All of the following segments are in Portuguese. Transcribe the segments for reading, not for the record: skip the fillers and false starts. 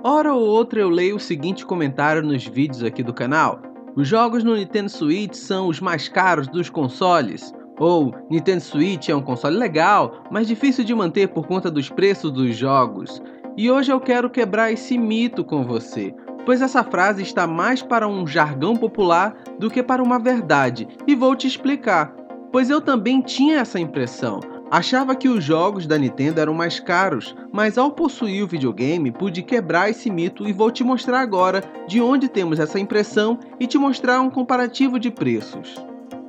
Hora ou outra eu leio o seguinte comentário nos vídeos aqui do canal: os jogos no Nintendo Switch são os mais caros dos consoles. Ou Nintendo Switch é um console legal, mas difícil de manter por conta dos preços dos jogos. E hoje eu quero quebrar esse mito com você, pois essa frase está mais para um jargão popular do que para uma verdade, e vou te explicar. Pois eu também tinha essa impressão. Achava que os jogos da Nintendo eram mais caros, mas ao possuir o videogame pude quebrar esse mito e vou te mostrar agora de onde temos essa impressão e te mostrar um comparativo de preços.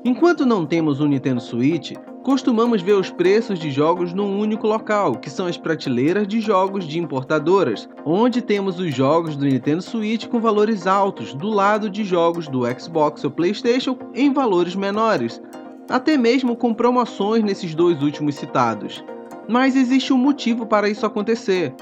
Enquanto não temos um Nintendo Switch, costumamos ver os preços de jogos num único local, que são as prateleiras de jogos de importadoras, onde temos os jogos do Nintendo Switch com valores altos, do lado de jogos do Xbox ou PlayStation em valores menores, até mesmo com promoções nesses dois últimos citados. Mas existe um motivo para isso acontecer.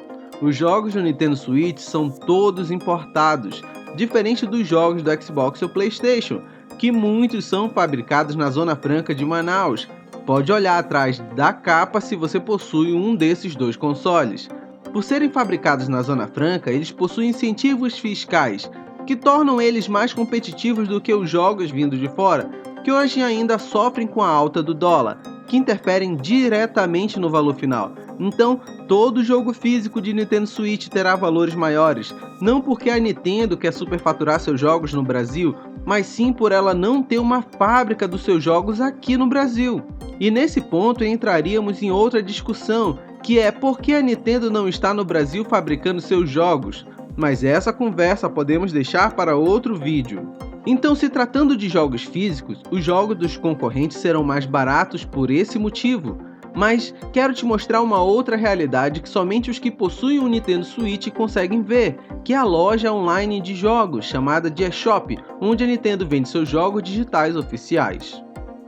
Os jogos do Nintendo Switch são todos importados, diferente dos jogos do Xbox ou PlayStation, que muitos são fabricados na Zona Franca de Manaus. Pode olhar atrás da capa se você possui um desses dois consoles. Por serem fabricados na Zona Franca, eles possuem incentivos fiscais, que tornam eles mais competitivos do que os jogos vindos de fora, que hoje ainda sofrem com a alta do dólar, que interferem diretamente no valor final. Então, todo jogo físico de Nintendo Switch terá valores maiores, não porque a Nintendo quer superfaturar seus jogos no Brasil, mas sim por ela não ter uma fábrica dos seus jogos aqui no Brasil. E nesse ponto entraríamos em outra discussão, que é por que a Nintendo não está no Brasil fabricando seus jogos, mas essa conversa podemos deixar para outro vídeo. Então, se tratando de jogos físicos, os jogos dos concorrentes serão mais baratos por esse motivo. Mas quero te mostrar uma outra realidade que somente os que possuem um Nintendo Switch conseguem ver, que é a loja online de jogos, chamada de eShop, onde a Nintendo vende seus jogos digitais oficiais.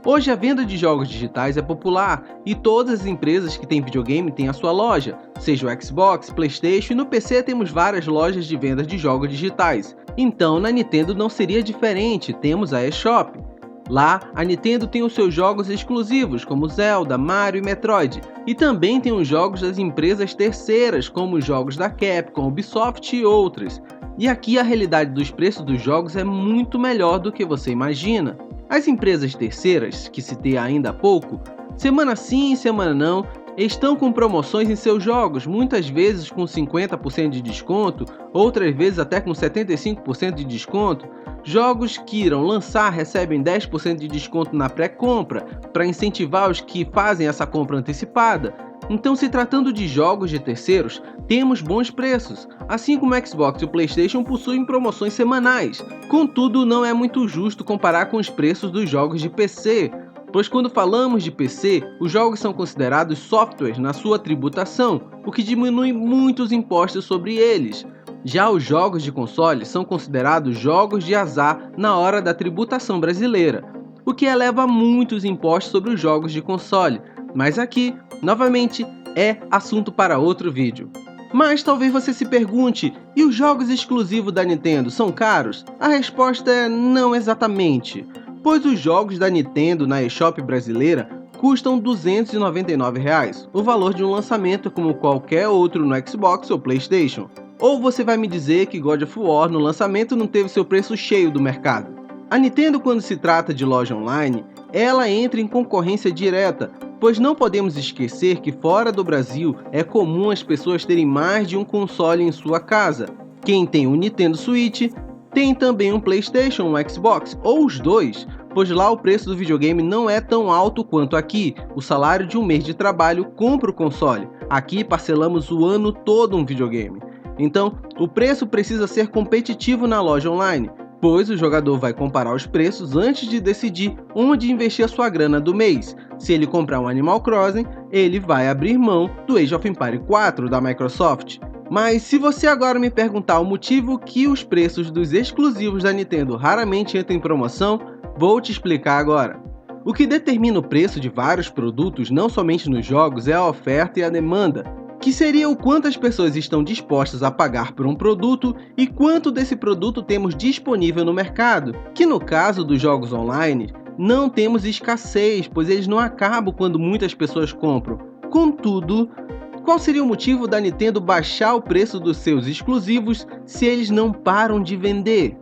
Hoje a venda de jogos digitais é popular e todas as empresas que têm videogame têm a sua loja, seja o Xbox, PlayStation e no PC temos várias lojas de vendas de jogos digitais. Então na Nintendo não seria diferente, temos a eShop. Lá, a Nintendo tem os seus jogos exclusivos, como Zelda, Mario e Metroid, e também tem os jogos das empresas terceiras, como os jogos da Capcom, Ubisoft e outras. E aqui a realidade dos preços dos jogos é muito melhor do que você imagina. As empresas terceiras, que citei ainda há pouco, semana sim e semana não, estão com promoções em seus jogos, muitas vezes com 50% de desconto, outras vezes até com 75% de desconto. Jogos que irão lançar recebem 10% de desconto na pré-compra, para incentivar os que fazem essa compra antecipada. Então, se tratando de jogos de terceiros, temos bons preços, assim como o Xbox e o PlayStation possuem promoções semanais. Contudo, não é muito justo comparar com os preços dos jogos de PC, pois quando falamos de PC, os jogos são considerados softwares na sua tributação, o que diminui muito os impostos sobre eles. Já os jogos de console são considerados jogos de azar na hora da tributação brasileira, o que eleva muito os impostos sobre os jogos de console, mas aqui, novamente, é assunto para outro vídeo. Mas talvez você se pergunte, e os jogos exclusivos da Nintendo são caros? A resposta é não exatamente, pois os jogos da Nintendo na eShop brasileira custam R$ 299, o valor de um lançamento como qualquer outro no Xbox ou PlayStation. Ou você vai me dizer que God of War no lançamento não teve seu preço cheio do mercado? A Nintendo, quando se trata de loja online, ela entra em concorrência direta, pois não podemos esquecer que fora do Brasil é comum as pessoas terem mais de um console em sua casa. Quem tem um Nintendo Switch tem também um PlayStation, um Xbox, ou os dois, pois lá o preço do videogame não é tão alto quanto aqui. O salário de um mês de trabalho compra o console. Aqui parcelamos o ano todo um videogame. Então, o preço precisa ser competitivo na loja online, pois o jogador vai comparar os preços antes de decidir onde investir a sua grana do mês. Se ele comprar um Animal Crossing, ele vai abrir mão do Age of Empires 4 da Microsoft. Mas se você agora me perguntar o motivo que os preços dos exclusivos da Nintendo raramente entram em promoção, vou te explicar agora. O que determina o preço de vários produtos, não somente nos jogos, é a oferta e a demanda, que seria o quanto as pessoas estão dispostas a pagar por um produto e quanto desse produto temos disponível no mercado, que no caso dos jogos online, não temos escassez, pois eles não acabam quando muitas pessoas compram. Contudo, qual seria o motivo da Nintendo baixar o preço dos seus exclusivos se eles não param de vender?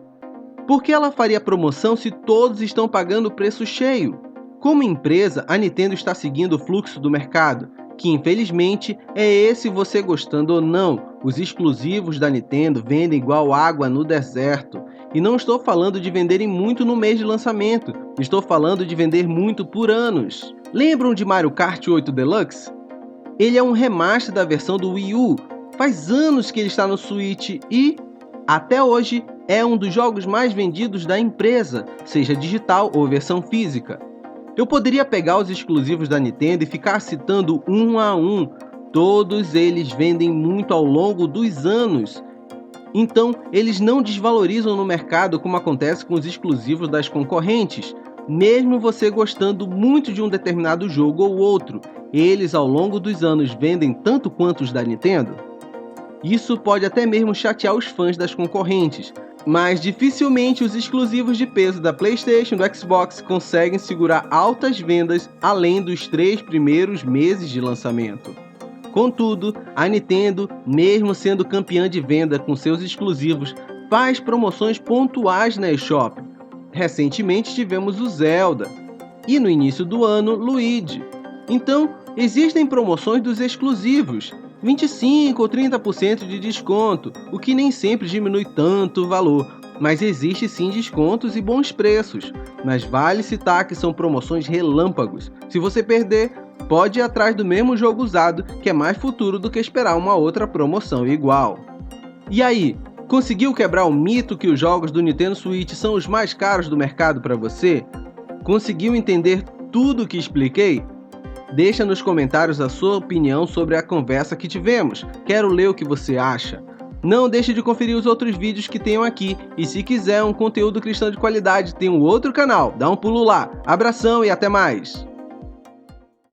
Por que ela faria promoção se todos estão pagando o preço cheio? Como empresa, a Nintendo está seguindo o fluxo do mercado, que infelizmente é esse, você gostando ou não. Os exclusivos da Nintendo vendem igual água no deserto. E não estou falando de venderem muito no mês de lançamento, estou falando de vender muito por anos. Lembram de Mario Kart 8 Deluxe? Ele é um remaster da versão do Wii U. Faz anos que ele está no Switch e, até hoje, é um dos jogos mais vendidos da empresa, seja digital ou versão física. Eu poderia pegar os exclusivos da Nintendo e ficar citando um a um. Todos eles vendem muito ao longo dos anos. Então, eles não desvalorizam no mercado como acontece com os exclusivos das concorrentes. Mesmo você gostando muito de um determinado jogo ou outro, eles ao longo dos anos vendem tanto quanto os da Nintendo? Isso pode até mesmo chatear os fãs das concorrentes, mas dificilmente os exclusivos de peso da PlayStation e do Xbox conseguem segurar altas vendas além dos 3 primeiros meses de lançamento. Contudo, a Nintendo, mesmo sendo campeã de venda com seus exclusivos, faz promoções pontuais na eShop. Recentemente tivemos o Zelda e no início do ano, Luigi. Então, existem promoções dos exclusivos, 25 ou 30% de desconto, o que nem sempre diminui tanto o valor, mas existe sim descontos e bons preços. Mas vale citar que são promoções relâmpagos. Se você perder, pode ir atrás do mesmo jogo usado, que é mais futuro do que esperar uma outra promoção igual. E aí, conseguiu quebrar o mito que os jogos do Nintendo Switch são os mais caros do mercado para você? Conseguiu entender tudo o que expliquei? Deixa nos comentários a sua opinião sobre a conversa que tivemos. Quero ler o que você acha. Não deixe de conferir os outros vídeos que tenho aqui. E se quiser um conteúdo cristão de qualidade, tem um outro canal. Dá um pulo lá. Abração e até mais!